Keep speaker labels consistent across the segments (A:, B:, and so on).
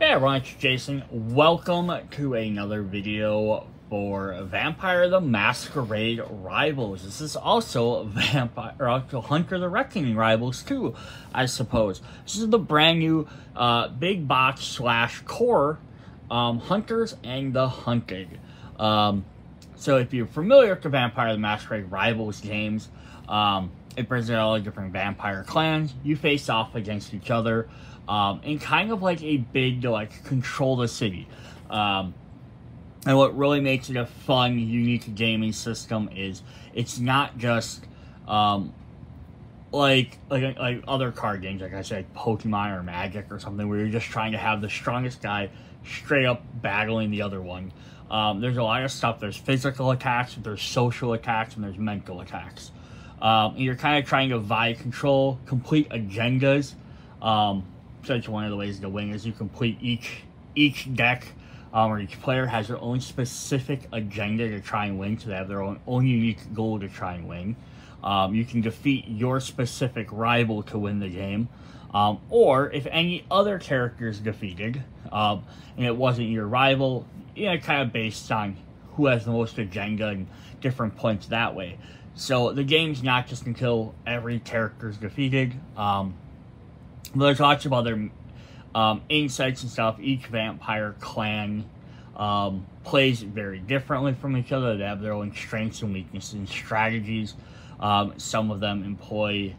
A: Hey everyone, it's Jason. Welcome to another video for Vampire the Masquerade Rivals. This is also Hunter the Reckoning Rivals too, I suppose. This is the brand new big box / core Hunters and the Hunted. So if you're familiar with the Vampire the Masquerade Rivals games, it brings in all the different vampire clans. You face off against each other. And kind of like a bid to like control the city. And what really makes it a fun, unique gaming system is it's not just like other card games, like I said, Pokemon or Magic or something, where you're just trying to have the strongest guy straight up battling the other one. There's a lot of stuff. There's physical attacks, there's social attacks, and there's mental attacks. And you're kind of trying to vie control, complete agendas. Such one of the ways to win is you complete each deck, or each player has their own specific agenda to try and win, so they have their own unique goal to try and win. You can defeat your specific rival to win the game, or if any other character is defeated, and it wasn't your rival, kind of based on who has the most agenda and different points that way. So the game's not just until every character is defeated. There's lots of other insights and stuff. Each vampire clan plays very differently from each other. They have their own strengths and weaknesses and strategies. Some of them employ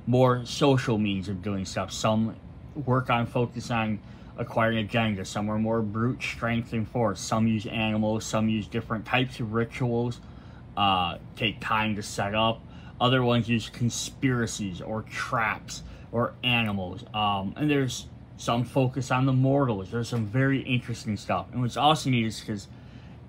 A: more social means of doing stuff. Some focus on acquiring agenda. Some are more brute strength and force. Some use animals. Some use different types of rituals. Take time to set up. Other ones use conspiracies or traps or animals, and there's some focus on the mortals. There's some very interesting stuff, and what's also neat is because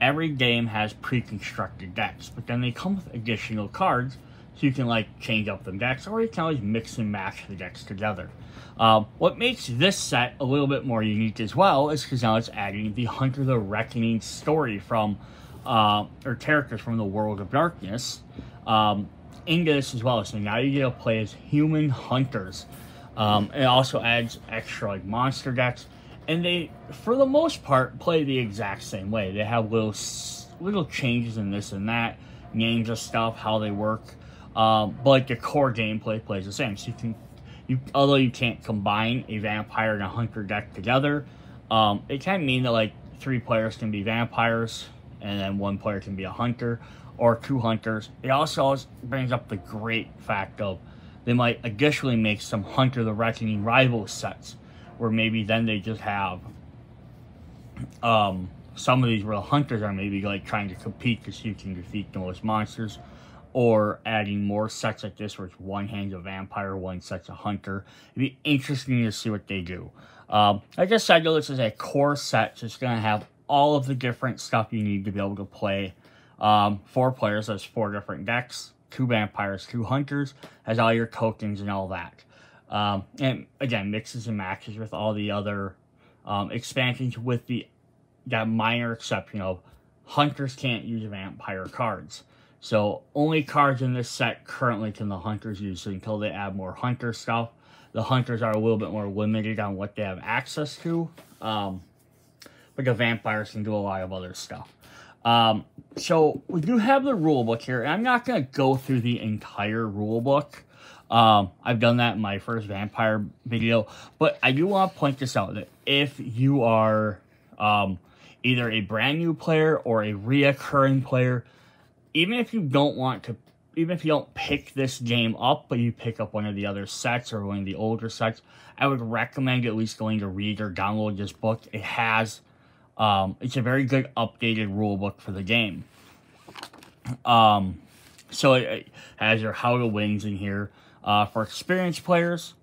A: every game has pre-constructed decks, but then they come with additional cards, so you can like change up the decks, or you can always mix and match the decks together. What makes this set a little bit more unique as well is because now it's adding the Hunter the Reckoning story from, or characters from the World of Darkness, into this as well. So now you get to play as human hunters. It also adds extra like monster decks, and they, for the most part, play the exact same way. They have little changes in this and that, names of stuff, how they work, but like the core gameplay plays the same. So although you can't combine a vampire and a hunter deck together, it can mean that like 3 players can be vampires and then 1 player can be a hunter, or 2 hunters. It also brings up the great fact of they might additionally make some Hunter the Reckoning rival sets, where maybe then they just have some of these where the hunters are maybe like trying to compete to see who can defeat the most monsters, or adding more sets like this where it's 1 hand's a vampire, 1 set's a hunter. It'd be interesting to see what they do. Like I said, this is a core set, so it's going to have all of the different stuff you need to be able to play. 4 players, there's 4 different decks, 2 vampires, 2 hunters, has all your tokens and all that. And again, mixes and matches with all the other expansions, with that minor exception of hunters can't use vampire cards. So only cards in this set currently can the hunters use. So until they add more hunter stuff, the hunters are a little bit more limited on what they have access to. But the vampires can do a lot of other stuff. So we do have the rulebook here, and I'm not going to go through the entire rulebook. I've done that in my first vampire video, but I do want to point this out, that if you are either a brand new player or a reoccurring player, even if you don't pick this game up, but you pick up one of the other sets or one of the older sets, I would recommend at least going to read or download this book. It has it's a very good updated rule book for the game. So it has your how to wins in here. For experienced players,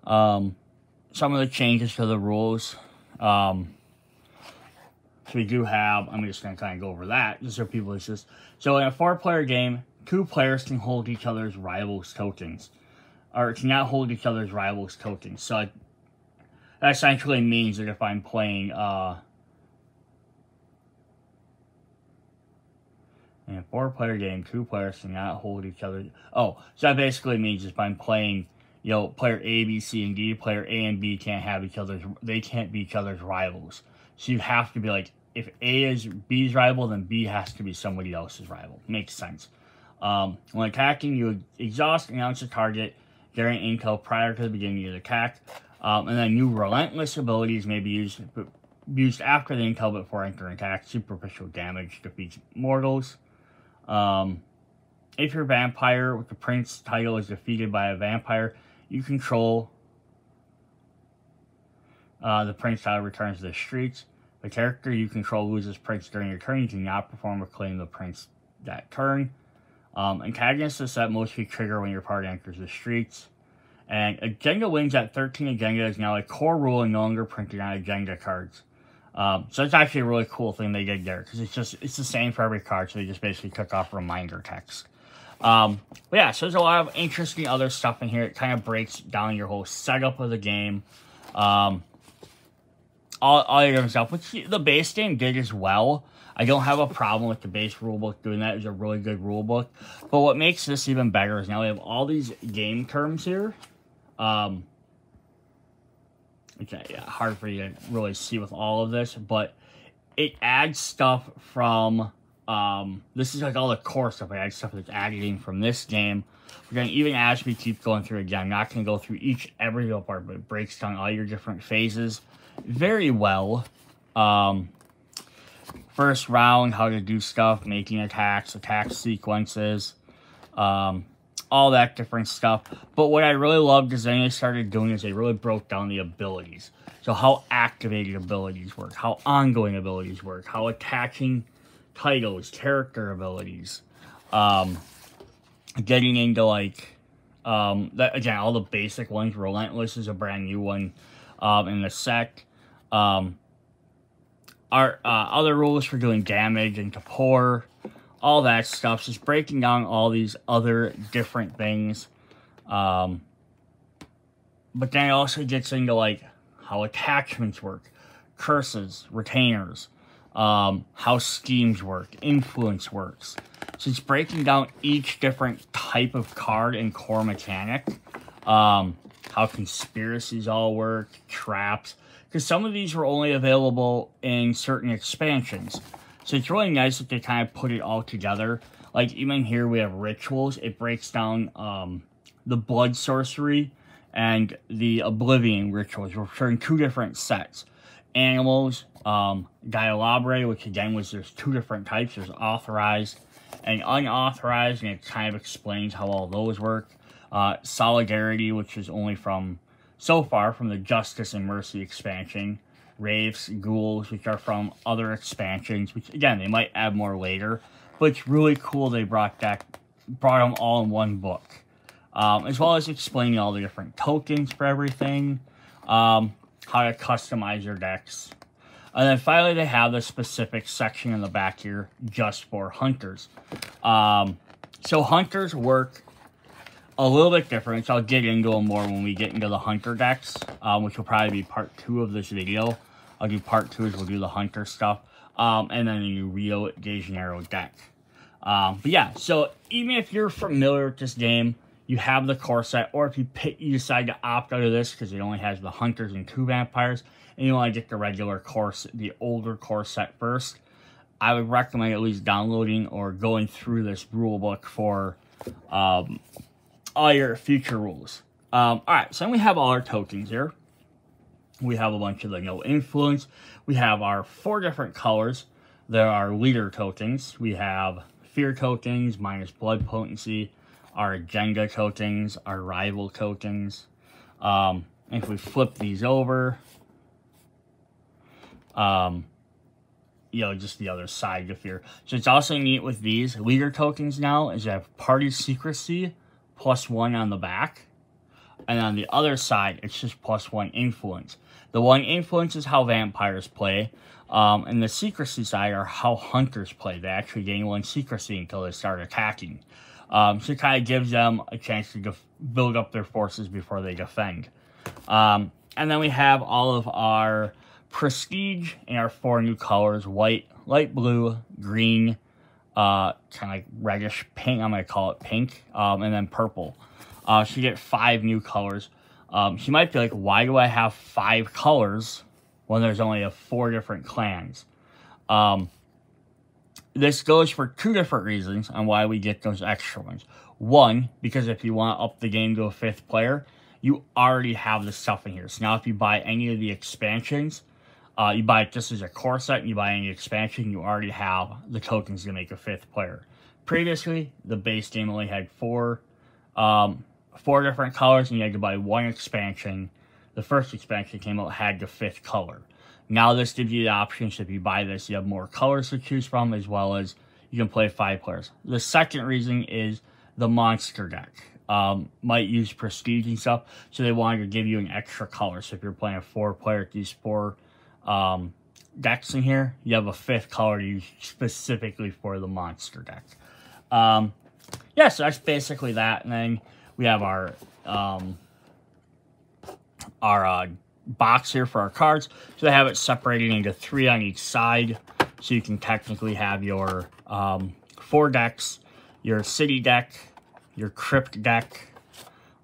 A: some of the changes to the rules. So we do have, I'm just going to kind of go over that, just so people, so in a 4-player game, 2 players can hold each other's rivals' tokens. Or cannot hold each other's rivals' tokens. So that essentially means that if I'm playing, in a 4-player game, 2 players cannot hold each other. Oh, so that basically means if I'm playing you know, player A, B, C, and D, player A and B can't have each other's, they can't be each other's rivals. So you have to be like, if A is B's rival, then B has to be somebody else's rival. Makes sense. When attacking, you exhaust and announce the target, getting intel prior to the beginning of the attack. And then new relentless abilities may be used after the intel but before entering attack. Superficial damage defeats mortals. If your vampire with the prince title is defeated by a vampire you control, the prince title returns to the streets. The character you control loses prince during your turn. You cannot perform or claim the prince that turn. Antagonists is set mostly trigger when your party enters the streets. And agenda wins at 13 agenda is now a core rule and no longer printed on agenda cards. So it's actually a really cool thing they did there, because it's the same for every card, so they just basically took off reminder text. But yeah, so there's a lot of interesting other stuff in here. It kind of breaks down your whole setup of the game. All your different stuff, which the base game did as well. I don't have a problem with the base rulebook doing that. It's a really good rulebook. But what makes this even better is now we have all these game terms here. Okay, yeah, hard for you to really see with all of this, but it adds stuff from, this is like all the core stuff. It adds stuff that's added in from this game. We're going to, even as we keep going through again, I'm not going to go through every little part, but it breaks down all your different phases very well. First round, how to do stuff, making attacks, attack sequences, all that different stuff. But what I really loved is then they started doing is they really broke down the abilities. So how activated abilities work, how ongoing abilities work, how attaching titles, character abilities, getting into like, that, again, all the basic ones. Relentless is a brand new one in the set. Our other rules for doing damage and to pour, all that stuff. Just breaking down all these other different things. But then it also gets into like how attachments work, curses, retainers, how schemes work, influence works. So it's breaking down each different type of card and core mechanic. How conspiracies all work, traps. Because some of these were only available in certain expansions. So it's really nice that they kind of put it all together. Like, even here we have rituals. It breaks down the blood sorcery and the oblivion rituals. We're in two different sets. Animals, Dialabre, which again was, there's two different types. There's authorized and unauthorized, and it kind of explains how all those work. Solidarity, which is only from, so far, from the Justice and Mercy expansion. Wraiths, ghouls, which are from other expansions, which, again, they might add more later. But it's really cool they brought them all in one book. As well as explaining all the different tokens for everything. How to customize your decks. And then finally, they have the specific section in the back here just for hunters. So hunters work a little bit different, so I'll get into them more when we get into the hunter decks, which will probably be part 2 of this video. I'll do part 2 as we'll do the hunter stuff, and then a new Rio de Janeiro deck. But yeah, so even if you're familiar with this game, you have the core set, or if you decide to opt out of this because it only has the hunters and 2 vampires, and you want to get the regular core, the older core set first, I would recommend at least downloading or going through this rule book for all your future rules. Alright, so then we have all our tokens here. We have a bunch of the no influence. We have our 4 different colors. There are leader tokens. We have fear tokens, minus blood potency. Our agenda tokens, our rival tokens. If we flip these over, you know, just the other side of fear. So it's also neat with these leader tokens now is you have party secrecy, +1 on the back. And on the other side, it's just +1 influence. The 1 influence is how vampires play. And the secrecy side are how hunters play. They actually gain 1 secrecy until they start attacking. So it kind of gives them a chance to build up their forces before they defend. And then we have all of our prestige in our 4 new colors: white, light blue, green, kind of like reddish pink, I'm going to call it pink, and then purple. So you get 5 new colors. You might be like, why do I have 5 colors when there's only 4 different clans? This goes for 2 different reasons on why we get those extra ones. One, because if you want to up the game to a 5th player, you already have the stuff in here. So now if you buy any of the expansions, you buy it just as a core set, and you buy any expansion, you already have the tokens to make a 5th player. Previously, the base game only had 4 different colors, and you had to buy 1 expansion. The first expansion came out, had the 5th color. Now this gives you the option, so if you buy this, you have more colors to choose from, as well as you can play 5 players. The second reason is the monster deck. Might use prestige and stuff, so they wanted to give you an extra color. So if you're playing a 4-player with these 4 decks in here, you have a 5th color to use specifically for the monster deck. Yeah, so that's basically that. And then we have our box here for our cards. So they have it separated into 3 on each side. So you can technically have your 4 decks, your city deck, your crypt deck,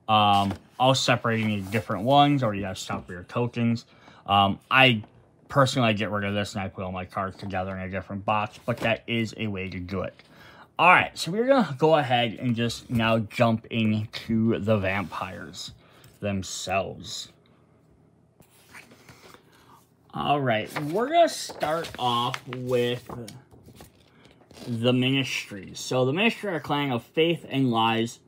A: all separating into different ones, or you have stuff for your tokens. I personally get rid of this and I put all my cards together in a different box, but that is a way to do it. Alright, so we're going to go ahead and just now jump into the vampires themselves. Alright, we're going to start off with the Ministries. So the Ministry are a clan of faith and lies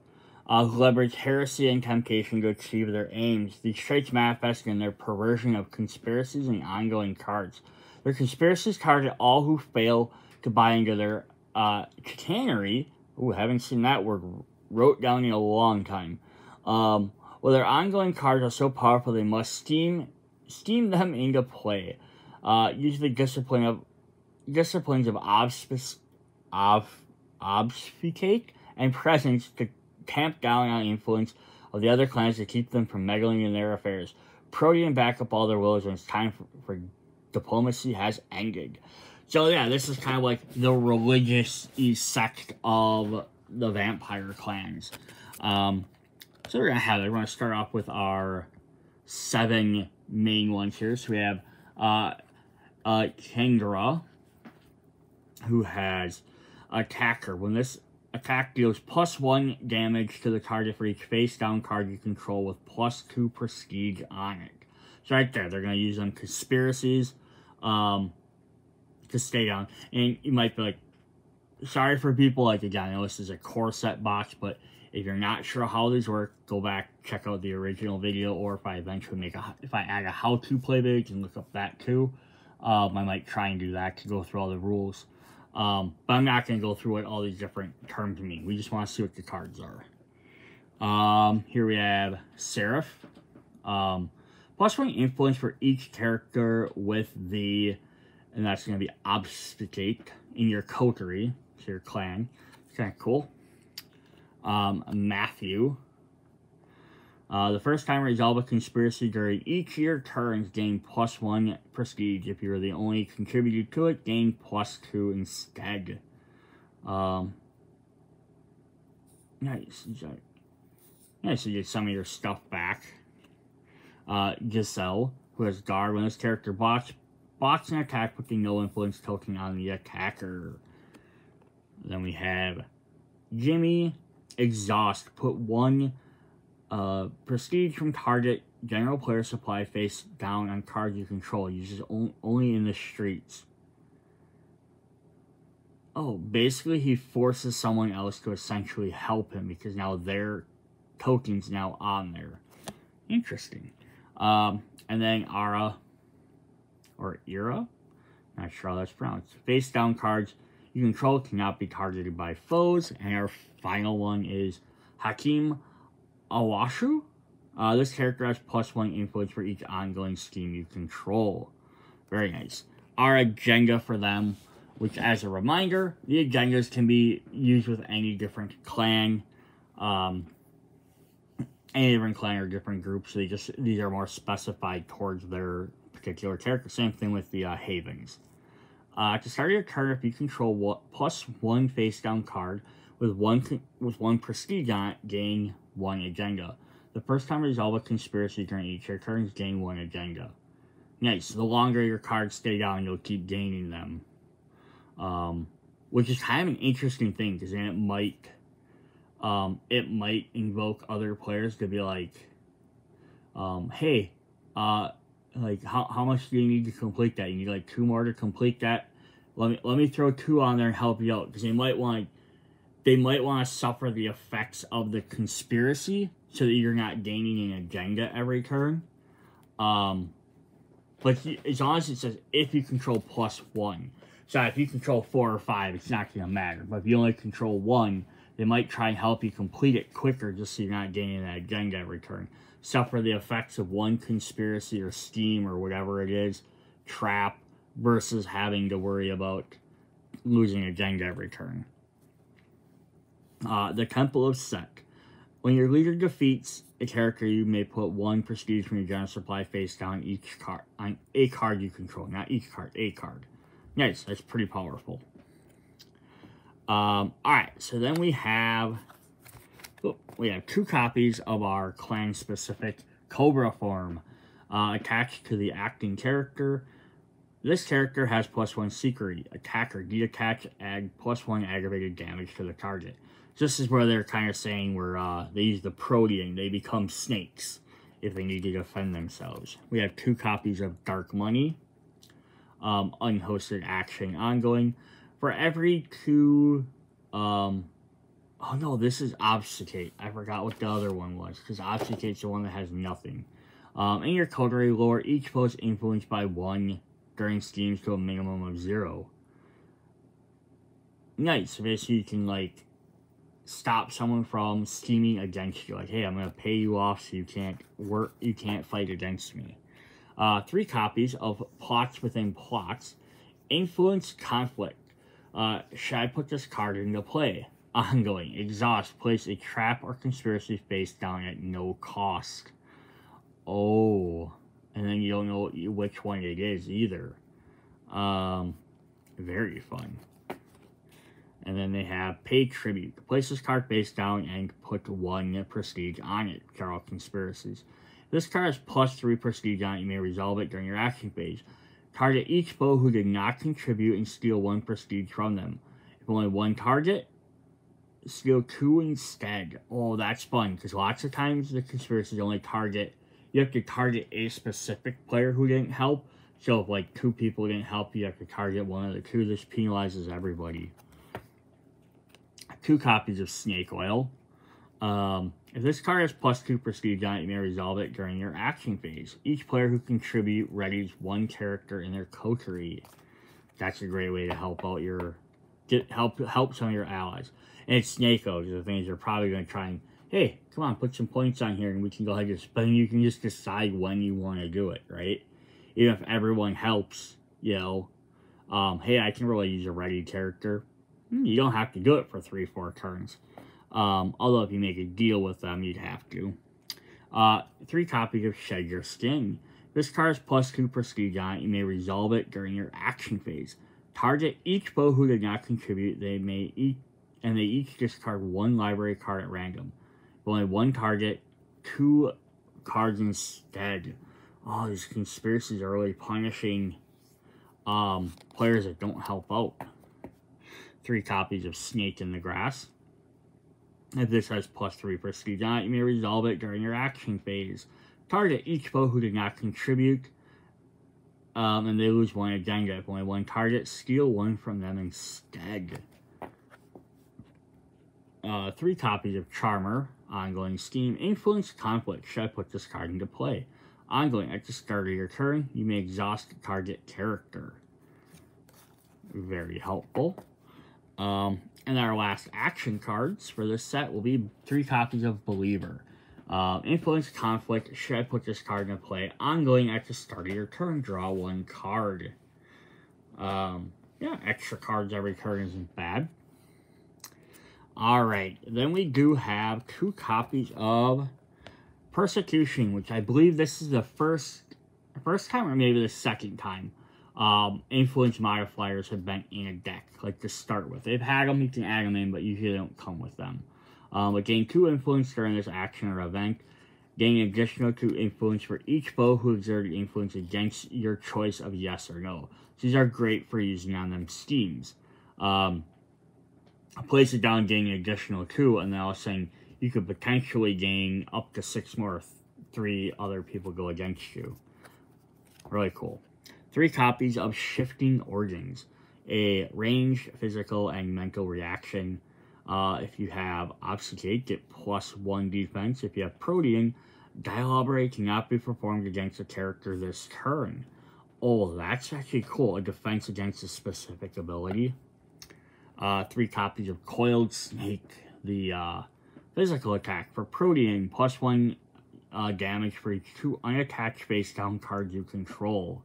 A: who leverage heresy and temptation to achieve their aims. These traits manifest in their perversion of conspiracies and ongoing cards. Their conspiracies target all who fail to buy into their chicanery. Ooh, haven't seen that word wrote down in a long time. Well, their ongoing cards are so powerful they must steam them into play. Usually disciplines of obfuscate and presence to tamp down on the influence of the other clans to keep them from meddling in their affairs. Protean back up all their wills when it's time for diplomacy has ended. So yeah, this is kind of like the religious sect of the vampire clans. So we're going to start off with our 7 main ones here. So we have Kangara, who has Attacker. When this attack deals +1 damage to the target for each face-down card you control with +2 prestige on it. So right there, they're going to use them conspiracies to stay down. And you might be like, sorry for people, like, again, I know this is a core set box, but if you're not sure how these work, go back, check out the original video, or if I eventually if I add a how-to play video, you can look up that too. I might try and do that to go through all the rules. But I'm not going to go through what all these different terms mean. We just want to see what the cards are. Here we have Seraph. +1 influence for each character with the, and that's going to be obfuscate in your coterie, so your clan. It's kind of cool. Matthew. The first time resolve a conspiracy during each of your turns, gain +1 prestige. If you're the only contributor to it, gain +2 instead. Nice. Nice, you get some of your stuff back. Giselle, who has guard. When this character blocks an attack, putting no influence token on the attacker. Then we have Jimmy. Exhaust. Put 1 prestige from target general player supply face down on cards you control. Uses only in the streets. Oh, basically he forces someone else to essentially help him because now their token's now on there. Interesting. And then Ara, or Ira, not sure how that's pronounced. Face down cards you control cannot be targeted by foes. And our final one is Hakim Awashu. This character has +1 influence for each ongoing scheme you control. Very nice. Our agenda for them, which, as a reminder, the agendas can be used with any different clan, or different groups. So these are more specified towards their particular character. Same thing with the Havens. To start your turn, if you control +1 face down card with one prestige on it, gain 1 agenda. The first time resolve a conspiracy during each of your turns, gain 1 agenda. Nice. The longer your cards stay down, you'll keep gaining them. Which is kind of an interesting thing, because then it might invoke other players to be like, hey, like how much do you need to complete that? You need like 2 more to complete that. Let me throw 2 on there and help you out, because they might want to suffer the effects of the conspiracy so that you're not gaining an agenda every turn. But as long as it says if you control +1, so if you control 4 or 5, it's not going to matter. But if you only control 1, they might try and help you complete it quicker just so you're not gaining an agenda every turn. Suffer the effects of 1 conspiracy or scheme or whatever it is, trap, versus having to worry about losing agenda every turn. The Temple of Set. When your leader defeats a character, you may put 1 prestige from your general supply face down each card on a card you control. Not each card, a card. Nice, that's pretty powerful. Alright, so then we have 2 copies of our clan-specific Cobra form attached to the acting character. This character has +1 secret. Attacker, detach, add +1 aggravated damage to the target. This is where they're kind of saying where they use the protean. They become snakes if they need to defend themselves. We have 2 copies of Dark Money. Unhosted action ongoing. For every 2... oh no, this is Obfuscate. I forgot what the other one was, because Obfuscate's the one that has nothing. In your coterie lore, each foe is influenced by 1 during schemes to a minimum of 0. Nice. So basically you can, like, stop someone from scheming against you. Like, hey, I'm going to pay you off so you can't fight against me. 3 copies of Plots Within Plots. Influence Conflict. Should I put this card into play? Ongoing. Exhaust. Place a trap or conspiracy face down at no cost. Oh. And then you don't know which one it is either. Very fun. And then they have Pay Tribute. Place this card face down and put 1 prestige on it. Carol Conspiracies. This card has +3 prestige on it. You may resolve it during your action phase. Target each foe who did not contribute and steal 1 prestige from them. If only 1 target, steal 2 instead. Oh, that's fun, because lots of times the conspiracies only target... You have to target a specific player who didn't help. So if like 2 people didn't help, you have to target 1 of the 2. This penalizes everybody. 2 copies of Snake Oil. If this card has +2 prestige on it, you may resolve it during your action phase. Each player who contribute readies 1 character in their coterie. That's a great way to help out your help some of your allies. And it's Snake Oil, because the thing is you're probably going to try and, hey, come on, put some points on here and we can go ahead and just, but you can just decide when you want to do it, right? Even if everyone helps, you know, hey, I can really use a ready character. You don't have to do it for 3-4 turns. Although if you make a deal with them, you'd have to. 3 copies of Shed Your Skin. This card has +2 prestige on it. You may resolve it during your action phase. Target each foe who did not contribute. They each discard 1 library card at random. If only 1 target, 2 cards instead. Oh, these conspiracies are really punishing players that don't help out. 3 copies of Snake in the Grass. If this has +3 prestige on it, you may resolve it during your action phase. Target each foe who did not contribute, and they lose 1 agenda. If only 1 target, steal 1 from them instead. 3 copies of Charmer, ongoing scheme. Influence Conflict. Should I put this card into play? Ongoing. At the start of your turn, you may exhaust the target character. Very helpful. And our last action cards for this set will be 3 copies of Believer. Influence Conflict. Should I put this card into play? Ongoing. At the start of your turn, draw 1 card. Yeah, extra cards every turn isn't bad. Alright, then we do have 2 copies of Persecution, which I believe this is the first time or maybe the second time influence modifiers have been in a deck, like to start with. They've had them, you can add them in, but usually they don't come with them. But gain 2 influence during this action or event. Gain additional 2 influence for each foe who exerted influence against your choice of yes or no. These are great for using on them schemes. Place it down, gaining additional 2, and then I was saying you could potentially gain up to 6 more if 3 other people go against you. Really cool. 3 copies of Shifting Organs. A range, physical, and mental reaction. If you have Obfuscate, get +1 defense. If you have Protean, Dialobrate cannot be performed against a character this turn. Oh, that's actually cool. A defense against a specific ability. 3 copies of Coiled Snake. The physical attack for Protean, +1 damage for each 2 unattached face-down cards you control.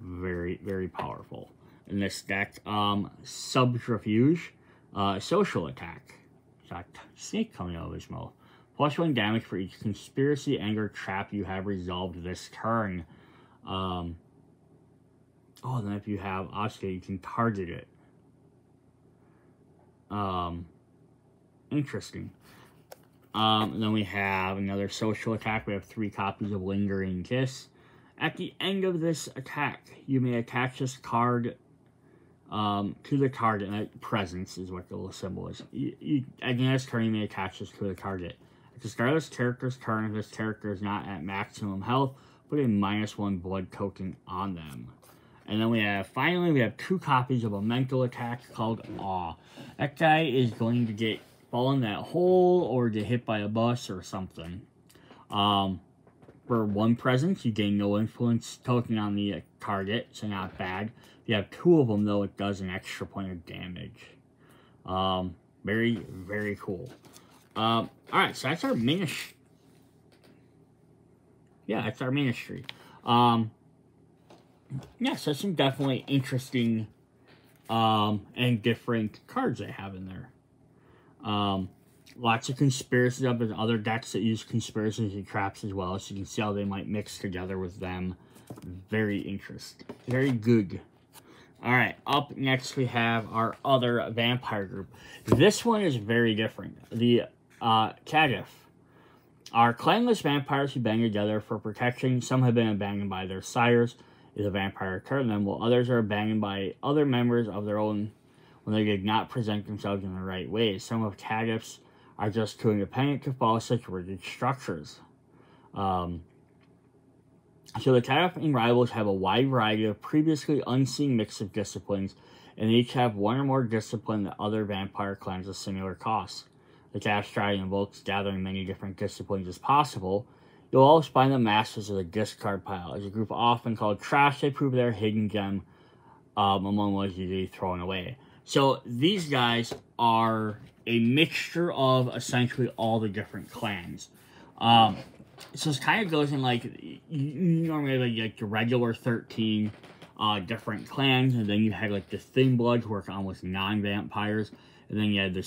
A: Very, very powerful. In this deck, Subterfuge, social attack. Got snake coming out of his mouth. +1 damage for each conspiracy, anger, trap you have resolved this turn. Then if you have Obfuscate, you can target it. Interesting. Then we have another social attack. We have 3 copies of Lingering Kiss. At the end of this attack, you may attach this card to the target. Presence is what the little symbol is. At the end of this turn, you may attach this to the target. At the start of this character's turn, if this character is not at maximum health, put a -1 blood token on them. And then finally, we have 2 copies of a mental attack called Awe. That guy is going to fall in that hole or get hit by a bus or something. For 1 presence, you gain no influence token on the target, so not bad. If you have 2 of them, though, it does an extra point of damage. Very, very cool. Alright, so that's our ministry. Yeah, that's our ministry. Yeah, so some definitely interesting and different cards they have in there. Lots of conspiracies up in other decks that use conspiracies and traps as well, so you can see how they might mix together with them. Very interesting. Very good. Alright, up next we have our other vampire group. This one is very different. The Kadif are clanless vampires who band together for protection. Some have been abandoned by their sires if the vampire returned them, while others are abandoned by other members of their own when they did not present themselves in the right way. Some of Kadif's are just too independent to follow such rigid structures. So the Kadif and rivals have a wide variety of previously unseen mix of disciplines, and each have 1 or more discipline that other vampire clans of similar costs. The Kadif strategy involves gathering many different disciplines as possible. You'll always find the masters of the discard pile. As a group often called trash, they prove their hidden gem among what is usually thrown away. So these guys are a mixture of essentially all the different clans. So it kind of goes in like, you normally have like the regular 13 different clans, and then you had like the Thin Bloods who are almost non-vampires, and then you had the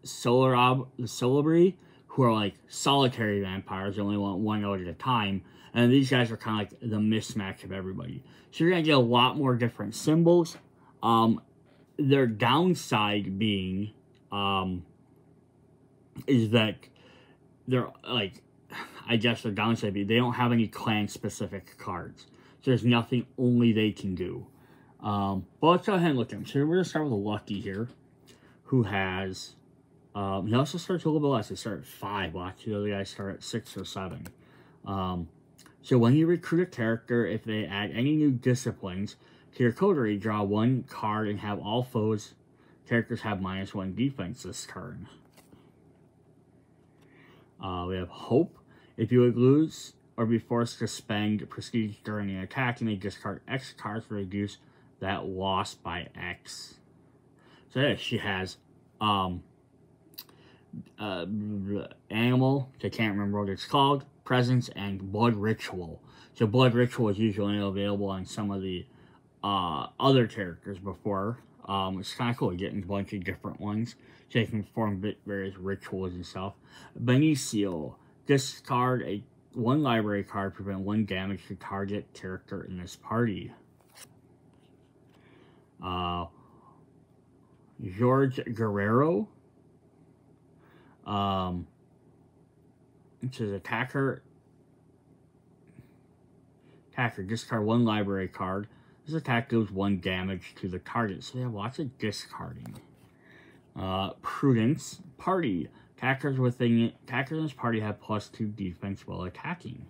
A: Solibri, who are like solitary vampires, they only want 1 out at a time, and these guys are kind of like the mismatch of everybody. So you're going to get a lot more different symbols. Their downside being, is that they're like, I guess their downside being, they don't have any clan-specific cards. So there's nothing only they can do. But let's go ahead and look at them. So we're going to start with a Lucky here, who has, he also starts a little bit less. They start at 5, while actually the other guys start at 6 or 7. So when you recruit a character, if they add any new disciplines to your coterie, draw 1 card and have all foes characters have -1 defense this turn. We have Hope. If you would lose or be forced to spend prestige during an attack, you may discard X cards to reduce that loss by X. So yeah, she has Animal, I can't remember what it's called, Presence, and Blood Ritual. So Blood Ritual is usually available on some of the other characters before. It's kind of cool getting a bunch of different ones, so you can perform various rituals and stuff. Benicio, discard 1 library card, prevent 1 damage to target character in this party. George Guerrero, It says attacker, discard 1 library card. This attack deals 1 damage to the target. So they have lots of discarding. Prudence, party. Attackers in this party have +2 defense while attacking.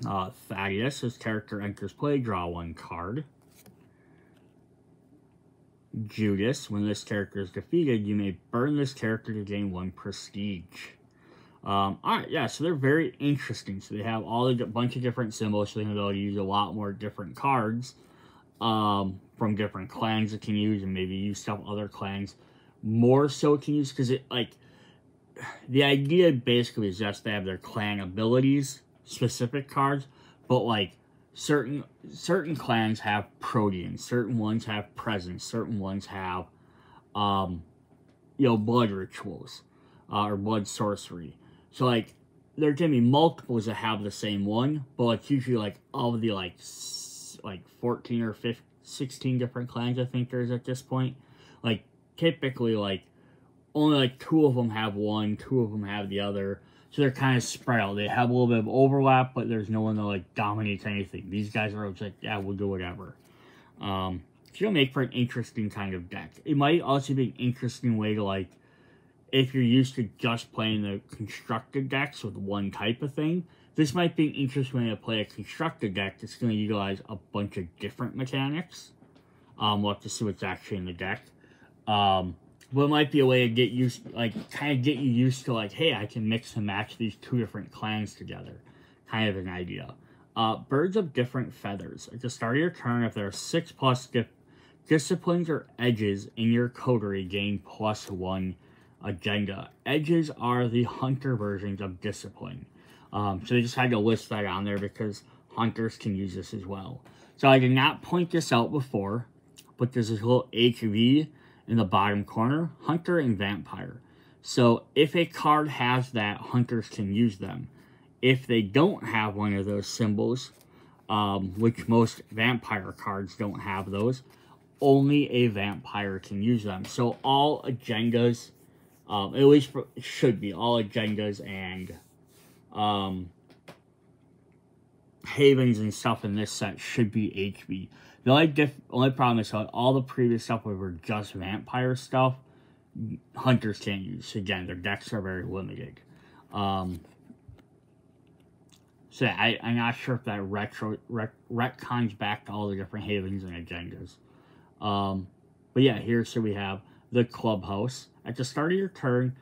A: Thaddeus, his character enters play, draw 1 card. Judas, when this character is defeated, you may burn this character to gain 1 prestige. Alright, yeah, so they're very interesting. So they have all a bunch of different symbols, so they're going to be able to use a lot more different cards from different clans that can use, and maybe use stuff other clans more so can use, because it, like, the idea basically is just they have their clan abilities, specific cards, but, like, certain clans have Protean, certain ones have Presence, certain ones have, blood rituals, or blood sorcery. So, like, there can be multiples that have the same one, but it's usually, like, of the, like 14 or 15, 16 different clans, I think there's at this point. Like, typically, like, only, like, 2 of them have one, 2 of them have the other. So they're kind of spread out. They have a little bit of overlap, but there's no one that, like, dominates anything. These guys are just like, yeah, we'll do whatever. So it'll make for an interesting kind of deck. It might also be an interesting way to, like, if you're used to just playing the constructed decks with one type of thing, this might be an interesting way to play a constructed deck that's going to utilize a bunch of different mechanics. We'll have to see what's actually in the deck. But it might be a way to get used, like, kind of get you used to, like, hey, I can mix and match these 2 different clans together. Kind of an idea. Birds of different feathers. At the start of your turn, if there are 6+ disciplines or edges in your coterie, gain +1 agenda. Edges are the hunter versions of discipline. So they just had to list that on there because hunters can use this as well. So I did not point this out before, but there's this little HV in the bottom corner, Hunter and Vampire. So if a card has that, hunters can use them. If they don't have one of those symbols, which most vampire cards don't have those, only a vampire can use them. So all agendas, at least it should be, all agendas and havens and stuff in this set should be HV. The only problem is that all the previous stuff were just vampire stuff, hunters can't use. So again, their decks are very limited. So yeah, I'm not sure if that retcons back to all the different havens and agendas. But yeah, here so we have the clubhouse. At the start of your turn,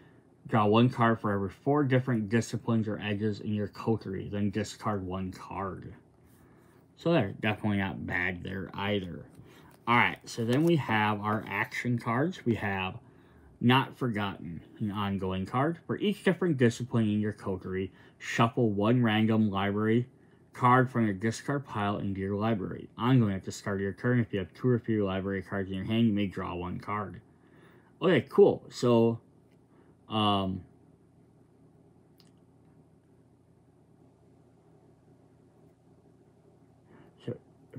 A: draw 1 card for every 4 different disciplines or edges in your coterie. Then discard 1 card. So they're definitely not bad there either. Alright, so then we have our action cards. We have Not Forgotten, an ongoing card. For each different discipline in your coterie, shuffle 1 random library card from your discard pile into your library. Ongoing, at the start of your turn, if you have 2 or fewer library cards in your hand, you may draw 1 card. Okay, cool. So, for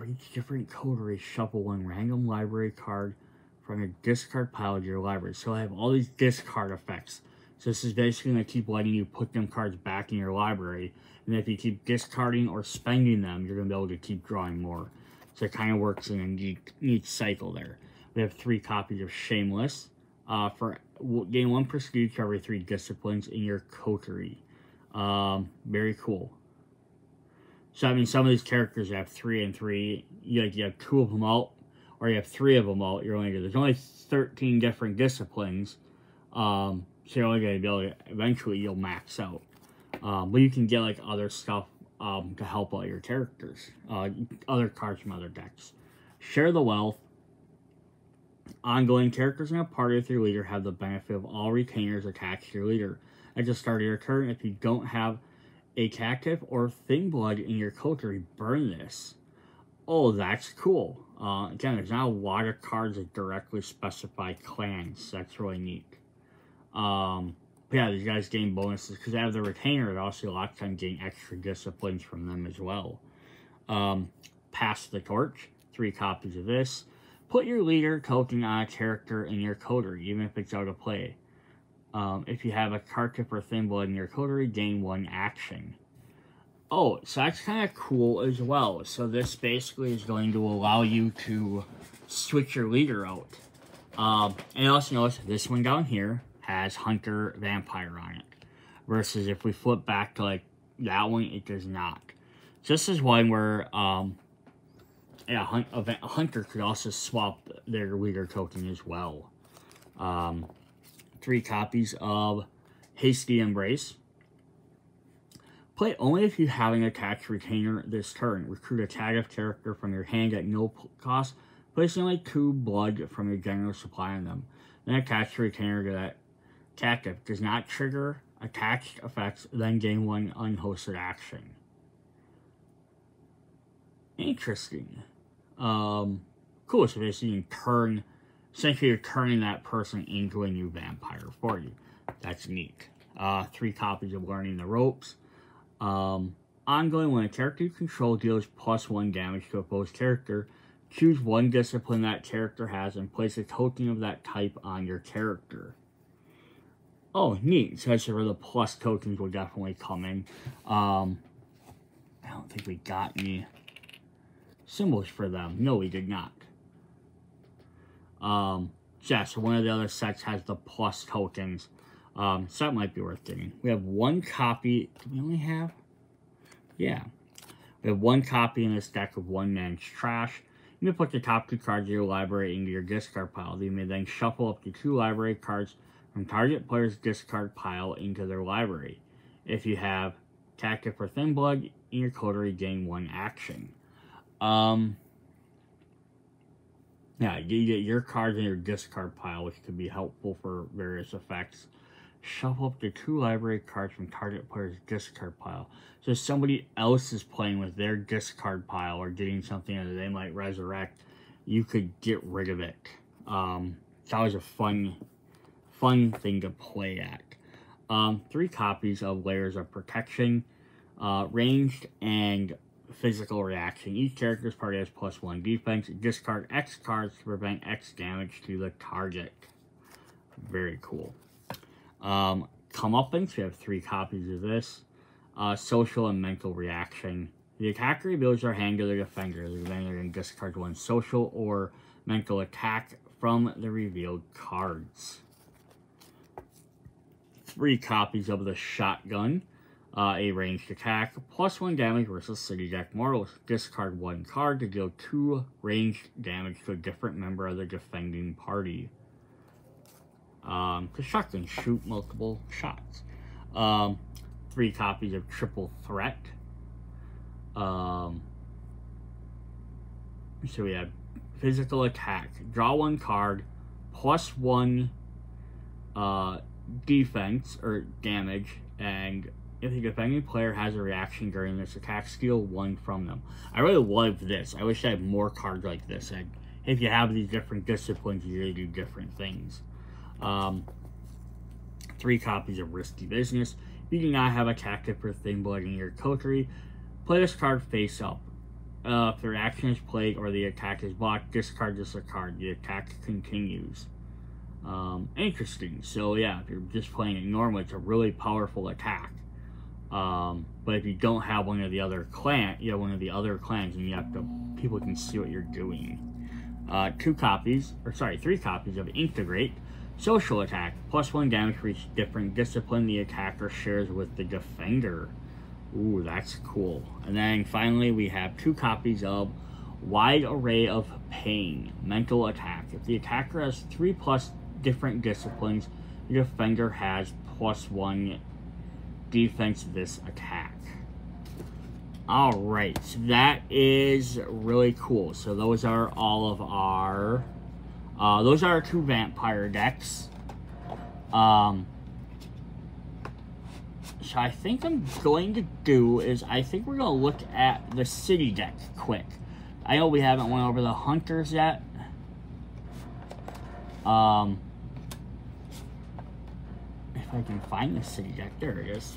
A: each different coterie, shuffle 1 random library card from your discard pile to your library. So I have all these discard effects. So this is basically going to keep letting you put them cards back in your library. And if you keep discarding or spending them, you're going to be able to keep drawing more. So it kind of works in a neat cycle there. We have 3 copies of Shameless. Gain 1 prestige for every 3 disciplines in your coterie. Very cool. So, I mean, some of these characters have 3 and 3. You have 2 of them out, or you have 3 of them out. There's only 13 different disciplines. So you're only going to be able to, eventually you'll max out. But you can get, like, other stuff to help out your characters. Other cards from other decks. Share the Wealth. Ongoing, characters in a party with your leader have the benefit of all retainers attached to your leader. At the start of your turn, if you don't have a Cactive or Thin Blood in your coterie, burn this. Oh, that's cool. Again, there's not a lot of cards that directly specify clans. That's really neat. But yeah, these guys gain bonuses because they have the retainer. It also a lot of times gain extra disciplines from them as well. Pass the Torch. 3 copies of this. Put your leader token on a character in your coterie, even if it's out of play. If you have a card tip or thin blood in your coterie, gain 1 action. Oh, so that's kind of cool as well. So this basically is going to allow you to switch your leader out. And also notice this one down here has Hunter Vampire on it. Versus if we flip back to like that one, it does not. So this is one where yeah, a Hunter could also swap their leader token as well. 3 copies of Hasty Embrace. Play only if you have an attached retainer this turn. Recruit a tag of character from your hand at no cost. Place only 2 blood from your general supply on them. Then attach the retainer to that tactic. Does not trigger attached effects, then gain 1 unhosted action. Interesting. Cool, so basically you can turn, essentially you're turning that person into a new vampire for you. That's neat. 3 copies of Learning the Ropes. Ongoing, when a character you control deals +1 damage to a opposed character, choose 1 discipline that character has and place a token of that type on your character. Oh, neat. So that's where the plus tokens will definitely come in. I don't think we got any symbols for them. No, we did not. Yeah, so one of the other sets has the plus tokens. So that might be worth getting. We have 1 copy. Do we only have? Yeah. We have 1 copy in this deck of One Man's Trash. You may put the top 2 cards of your library into your discard pile. You may then shuffle up to 2 library cards from target player's discard pile into their library. If you have Tactic for Thin Blood in your coterie, gain 1 action. Yeah, you get your cards in your discard pile, which could be helpful for various effects. Shuffle up to 2 library cards from target player's discard pile. So if somebody else is playing with their discard pile or getting something that they might resurrect, you could get rid of it. It's always a fun thing to play at. 3 copies of Layers of Protection, ranged and physical reaction. Each character's party has +1 defense. Discard X cards to prevent X damage to the target. Very cool. Comeuppance, we have 3 copies of this. Social and mental reaction. The attacker reveals their hand to the defender. The defender can discard 1 social or mental attack from the revealed cards. 3 copies of the Shotgun. A ranged attack, +1 damage versus City Deck Mortals. Discard 1 card to deal 2 ranged damage to a different member of the defending party. The shotgun shoot multiple shots. 3 copies of Triple Threat. So we have physical attack. Draw 1 card, +1 defense or damage, and if the defending player has a reaction during this attack, steal 1 from them. I really love this. I wish I had more cards like this. And if you have these different disciplines, you really do different things. 3 copies of Risky Business. If you do not have a Tactic for Thin Blood in your coterie, play this card face up. If the reaction is played or the attack is blocked, discard this card. The attack continues. Interesting. So yeah, if you're just playing it normal, it's a really powerful attack. But if you don't have one of the other clans, and you have to, people can see what you're doing. 3 copies of Integrate. Social attack, +1 damage for each different discipline the attacker shares with the defender. Ooh, that's cool. And then finally, we have 2 copies of Wide Array of Pain. Mental attack. If the attacker has 3+ different disciplines, the defender has +1 defense this attack. Alright, so that is really cool. So those are all of our those are our 2 vampire decks. So I think I'm going to do is, I think we're going to look at the city deck quick. I know we haven't went over the hunters yet. If I can find the city deck, there it is.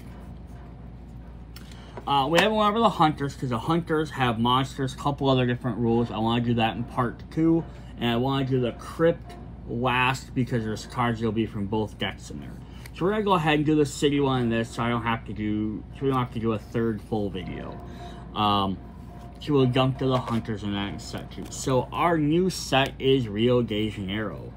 A: We haven't went over the hunters because the hunters have monsters, a couple other different rules. I want to do that in part 2, and I want to do the crypt last because there's cards that'll be from both decks in there. So we're gonna go ahead and do the city one in this, so we don't have to do a third full video. So we'll jump to the hunters in that set 2. So our new set is Rio de Janeiro.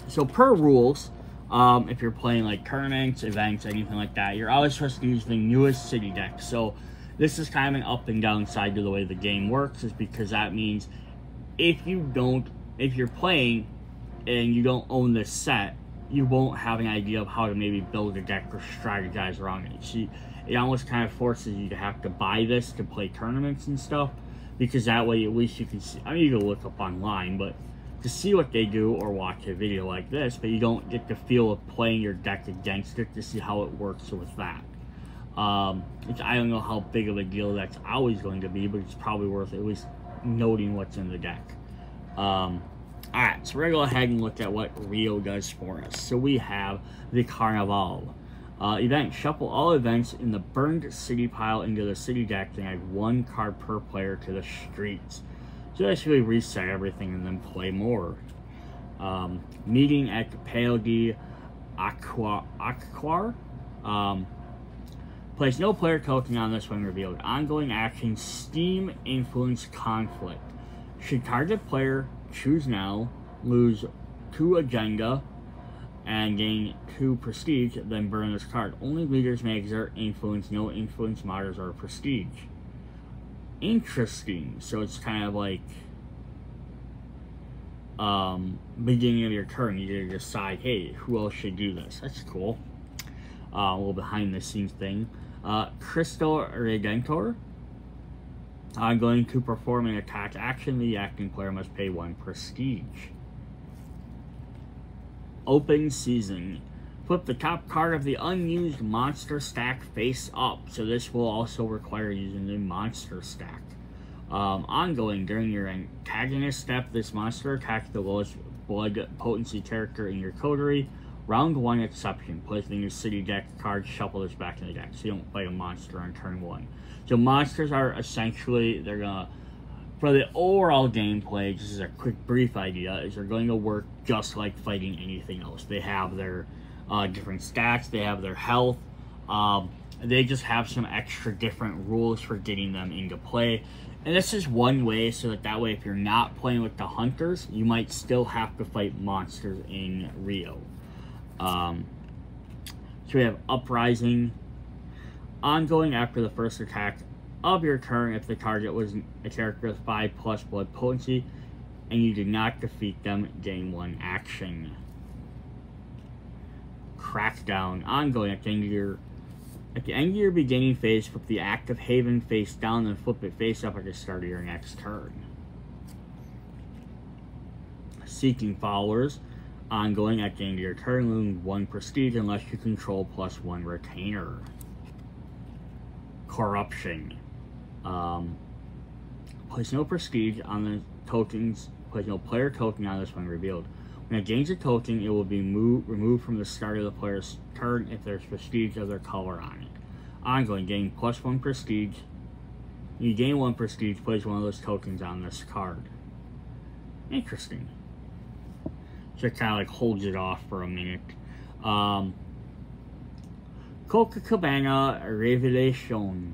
A: So per rules, if you're playing like tournaments, events, anything like that, you're always supposed to use the newest city deck. So this is kind of an up and down side to the way the game works, is because that means if you're playing and you don't own this set, you won't have an idea of how to maybe build a deck or strategize around it. See, it almost kind of forces you to have to buy this to play tournaments and stuff, because that way at least you can see, I mean, you can look up online, but to see what they do or watch a video like this, but you don't get the feel of playing your deck against it to see how it works with that. I don't know how big of a deal that's always going to be, but it's probably worth at least noting what's in the deck. Alright, so we're going to go ahead and look at what Rio does for us. So we have the Carnival. Event. Shuffle all events in the burned city pile into the city deck and add 1 card per player to the streets. So basically reset everything and then play more. Meeting at the Pale de Aquar. Place no player token on this when revealed. Ongoing action, Steam Influence Conflict. Should target player choose now, lose 2 agenda, and gain 2 prestige, then burn this card. Only leaders may exert influence, no influence martyrs or prestige. Interesting. So it's kind of like beginning of your turn, you decide, hey, who else should do this? That's cool. A little behind the scenes thing. Crystal Redentor. Going to perform an attack action, the acting player must pay 1 prestige. Open season. Flip the top card of the unused monster stack face up. So this will also require using the monster stack. Ongoing. During your antagonist step, this monster attacks the lowest blood potency character in your coterie. Round 1 exception. Placing your city deck card, shuffle this back in the deck. So you don't play a monster on turn 1. So monsters are essentially, they're gonna, for the overall gameplay, just as a quick brief idea, is they're going to work just like fighting anything else. They have their different stats, they have their health, they just have some extra different rules for getting them into play. And this is one way, so that way if you're not playing with the hunters, you might still have to fight monsters in Rio. So we have Uprising. Ongoing. After the first attack of your turn, if the target was a character with 5+ blood potency and you did not defeat them, gain 1 action. Crackdown. Ongoing. At the end of your beginning phase, flip the active Haven face down and flip it face up at the start of your next turn. Seeking Followers. Ongoing. At the end of your turn, lose 1 prestige unless you control +1 retainer. Corruption. Place no prestige on the tokens. Place no player token on this when revealed. When it gains a token, it will be removed from the start of the player's turn if there's prestige of their color on it. Ongoing. Gain +1 prestige. You gain 1 prestige. Place one of those tokens on this card. Interesting. So it kind of like holds it off for a minute. Copacabana Revelation.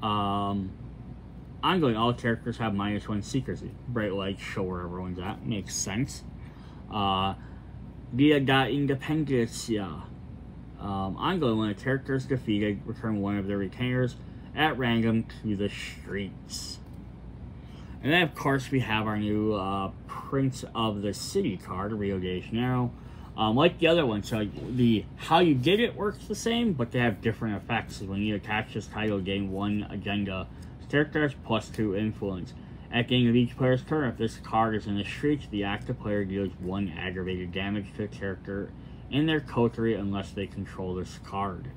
A: Ongoing. All characters have -1 secrecy. Bright lights show where everyone's at. Makes sense. Dia da Independencia. Ongoing. When a character is defeated, return 1 of their retainers at random to the streets. And then, of course, we have our new Prince of the City card, Rio de Janeiro. Like the other one, so the how you get it works the same, but they have different effects. When you attach this title, gain 1 agenda. Character has +2 influence. At the end of each player's turn, if this card is in the streets, the active player deals 1 aggravated damage to a character in their coterie unless they control this card.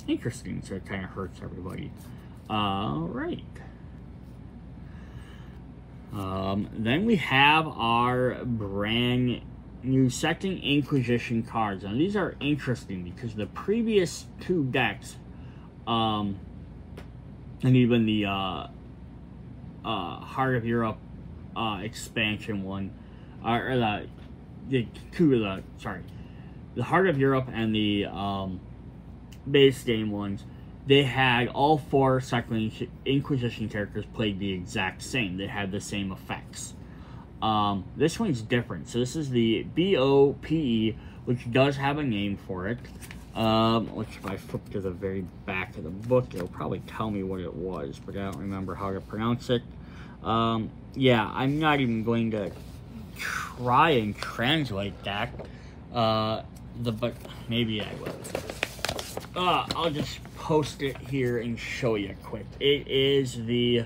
A: Interesting, so it kind of hurts everybody. Right. Then we have our brand new Second Inquisition cards. Now these are interesting because the previous 2 decks and even the Heart of Europe expansion one, or the Heart of Europe and the base game ones, they had all 4 Second Inquisition characters played the exact same. They had the same effects. This one's different. So this is the BOPE, which does have a name for it. Which if I flip to the very back of the book, it'll probably tell me what it was, but I don't remember how to pronounce it. Yeah, I'm not even going to try and translate that. But maybe I will. I'll just post it here and show you quick. It is the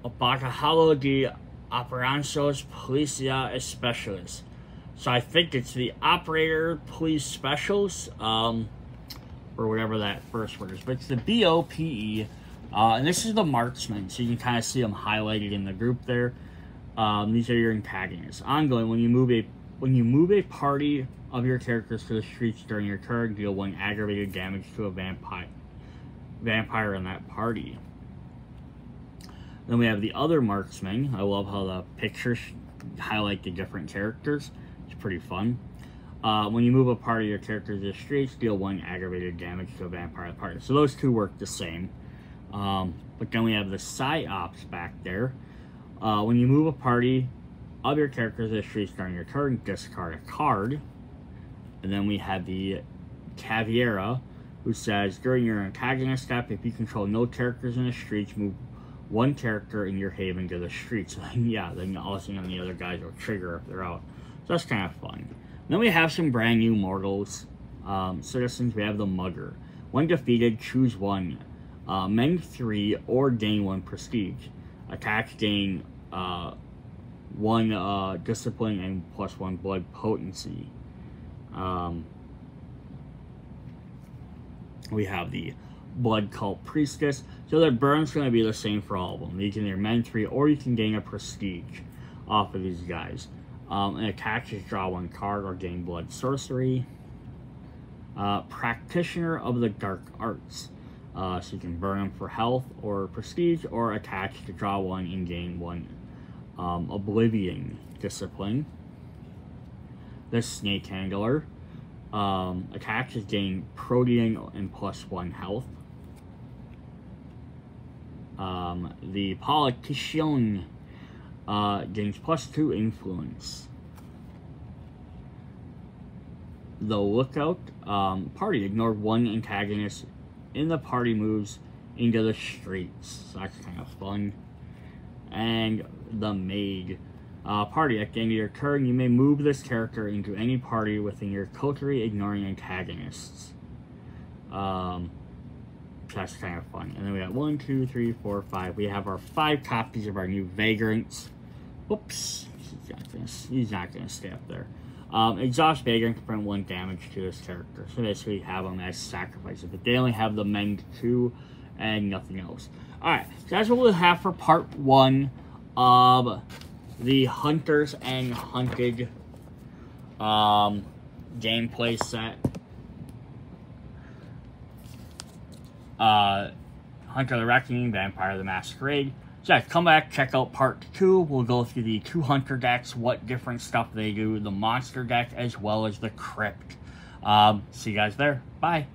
A: Batalhão de Operações Policiais Especiais. So I think it's the Operator Police Specials, or whatever that first word is. But it's the BOPE, and this is the marksman. So you can kind of see them highlighted in the group there. These are your antagonists. Ongoing, when you move a party of your characters to the streets during your turn, deal 1 aggravated damage to a vampire in that party. Then we have the other marksman. I love how the pictures highlight the different characters. It's pretty fun. When you move a party of your characters to the streets, deal 1 aggravated damage to a vampire party. So those two work the same. But then we have the Psyops back there. When you move a party of your characters to the streets during your turn, discard a card. And then we have the Caveira, who says, during your antagonist step, if you control no characters in the streets, move 1 character in your haven to the streets. So yeah, then all of a sudden the other guys will trigger if they're out. So that's kind of fun. And then we have some brand new mortals. Citizens, we have the Mugger. When defeated, choose 1. Mend 3 or gain 1 prestige. Attacks gain 1 discipline and +1 blood potency. We have the Blood Cult Priestess. So the burn's going to be the same for all of them. You can either mend 3 or you can gain a prestige off of these guys. And attacks draw 1 card or gain blood sorcery. Practitioner of the Dark Arts. So you can burn them for health or prestige, or attach to draw 1 and gain 1 Oblivion discipline. The Snake Handler. Attacks gain Protean and +1 health. The Politician gains +2 influence. The Lookout. Party, ignore 1 antagonist in the party moves into the streets. So that's kind of fun. And the Maid. Party, at the end of your turn, you may move this character into any party within your coterie, ignoring antagonists. That's kind of fun. And then we got 1, 2, 3, 4, 5. We have our 5 copies of our new Vagrants. Whoops. He's not gonna stay up there. Exhaust Vagrant can prevent 1 damage to this character. So basically have them as sacrifices. But they only have the Mend 2 and nothing else. Alright, so that's what we'll have for part 1 of the Hunters and Hunted gameplay set. Hunter the Reckoning, Vampire the Masquerade. So yeah, come back, check out part 2. We'll go through the 2 Hunter decks, what different stuff they do, the monster deck, as well as the crypt. See you guys there. Bye.